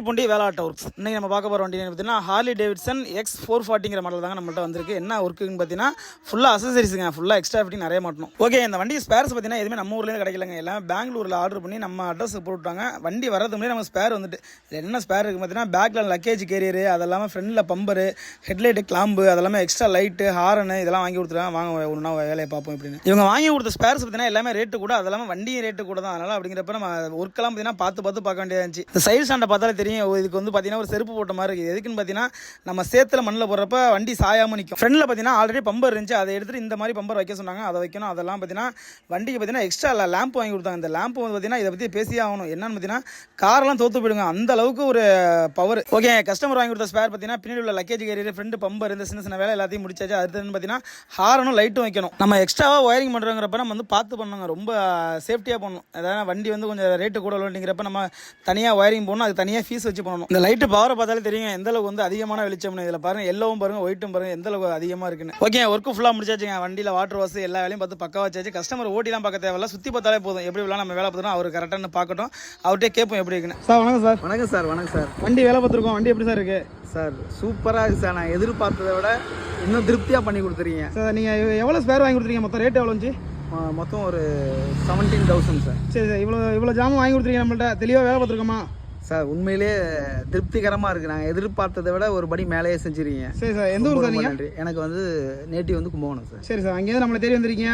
Poondi வேலாட்ட works. இன்னைக்கு நம்ம பார்க்க போகிற வண்டி பார்த்தீங்கன்னா ஹார்லி டேவிட்சன் X440 மாடல் தாங்க நம்மள்ட்ட வந்திருக்கு. என்ன ஒர்க்குன்னு பார்த்தீங்கன்னா ஃபுல்லாக அசசரிஸுங்க, ஃபுல்லாக எக்ஸ்ட்ரா ஃபிட்டிங் நிறைய மாட்டணும். ஓகே, இந்த வண்டி ஸ்பேர்ஸ் பார்த்தீங்கன்னா எதுவுமே நம்ம ஊர்லேருந்து கிடைக்கலங்க. எல்லாம் பெங்களூரில் ஆர்டர் பண்ணி நம்ம அட்ரஸ் போட்டுவிட்டாங்க. வண்டி வரது முன்னாடி நம்ம ஸ்பேர் வந்துட்டு என்ன ஸ்பேர் இருக்குது பார்த்தீங்கன்னா பேக்கில் லக்கேஜ் கேரியரு, அதெல்லாமே ஃப்ரண்டில் பம்பரு, ஹெட்லைட்டு, கிளாம்பு, அதெல்லாமே எக்ஸ்ட்ரா லைட்டு, ஹாரனு இதெல்லாம் வாங்கி கொடுத்துருக்காங்க. வாங்க ஒன்றா வேலையை பார்ப்போம் எப்படின்னு. இவங்க வாங்கி கொடுத்த ஸ்பேர்ஸ் பார்த்தீங்கன்னா எல்லாமே ரேட்டு கூட, அதெல்லாமே வண்டியும் ரேட்டு கூட தான். அதனால் அப்படிங்கிறப்ப நம்ம ஒர்க்கெல்லாம் பார்த்தீங்கன்னா பார்க்க வேண்டியதாக இருந்துச்சு. இந்த சைடு ஸ்டாண்டை பார்த்தாலே தெரியும், இதுக்கு வந்து பார்த்தீங்கன்னா ஒரு செருப்பு போட்ட மாதிரி இருக்குது. எதுக்குன்னு பார்த்தீங்கன்னா நம்ம சேத்துல மண்ணில் போடுறப்ப வண்டி சாயாமல் நிற்கும். ஃப்ரண்டில் பார்த்தீங்கன்னா ஆல்ரெடி பம்பர் இருந்துச்சு, அதை எடுத்துட்டு இந்த மாதிரி பம்பர் வைக்க சொன்னாங்க, அதை வைக்கணும். அதெல்லாம் பார்த்தீங்கன்னா வண்டிக்கு பார்த்தீங்கன்னா எக்ஸ்ட்ரா லேம்ப் வாங்கி கொடுத்தாங்க. இந்த லேம்ப் வந்து பார்த்தீங்கன்னா இதை பற்றி பேசியே ஆகணும். என்னன்னு பார்த்தீங்கன்னா காரெல்லாம் தோத்து போயிடுங்க, அந்த அளவுக்கு ஒரு பவர். ஓகே, கஸ்டமர் வாங்கி கொடுத்த ஸ்பேர் பார்த்தீங்கன்னா பின்னாடி உள்ள லக்கேஜ் கேரியர், ஃப்ரண்ட் பம்பர், இந்த சின்ன வேலை எல்லாத்தையும் முடிச்சாச்சு. அடுத்தது பார்த்தீங்கன்னா ஹாரனும் லைட்டும் வைக்கணும். நம்ம எக்ஸ்ட்ராவாக ஒயரிங் பண்ணுறோங்கிறப்ப நம்ம வந்து பார்த்து பண்ணுங்க, ரொம்ப சேஃப்டியாக பண்ணணும். அதாவது வண்டி வந்து கொஞ்சம் ரேட்டு கூட இல்லைங்கிறப்ப நம்ம தனியாக ஒயரிங் போடணும், அது தனியாக ஃபீஸ் வச்சு பண்ணணும். இந்த லைட்டு பவரை பார்த்தாலே தெரியும் எந்த அளவுக்கு வந்து அதிகமான வெளிச்சம்னு. இதில் பாருங்க, எல்லோவும் பாருங்க, ஒயிட்டும் பாருங்க, எந்த அளவுக்கு அதிகமாக இருக்குன்னு. ஓகே, ஒர்க்கு ஃபுல்லாக முடிச்சாச்சுங்க. வண்டியில் வாட்டர் வாஷ் எல்லா வேலையும் பார்த்து பக்கா வச்சாச்சு. கஸ்டமர் ஓட்டிலாம் பார்க்க தேவையில்ல, சுற்றி பார்த்தாலே போதும். எப்படி வேலை நம்ம வேலை பார்த்துட்டோம், அவர் கரெக்டாக பார்க்கட்டும், அவர்கிட்ட கேட்போம் எப்படி இருக்குன்னு. சார் வணக்கம் சார். வணக்கம் சார். வணக்கம் சார். வண்டி வேலை பார்த்துருக்கோம், வண்டி எப்படி சார் இருக்குது? சார் சூப்பராக இருக்குது சார். நான் எதிர்பார்த்ததை விட இன்னும் திருப்தியாக பண்ணி கொடுத்துருக்கீங்க சார். நீங்கள் எவ்வளோ ஸ்பேர் வாங்கி கொடுத்துருக்கீங்க? மொத்தம் ரேட் எவ்வளோ இருந்துச்சு? மொத்தம் ஒரு 17,000 சார். சரி சார், இவ்வளோ ஜாமான் வாங்கி கொடுத்துருக்கீங்க நம்மள்ட்ட. தெளிவாக வேலை பார்த்துருக்கோமா சார்? உண்மையிலே திருப்திகரமாக இருக்குது. நாங்கள் எதிர்பார்த்ததை விட ஒரு படி மேலேயே செஞ்சுருக்கீங்க. சரி சார், எந்த ஊர் சார் நீங்கள்? நன்றி. எனக்கு வந்து நேட்டிவ் வந்து கும்பகோணம் சார். சரி சார், அங்கேருந்து நம்மளை தேடி வந்திருக்கீங்க.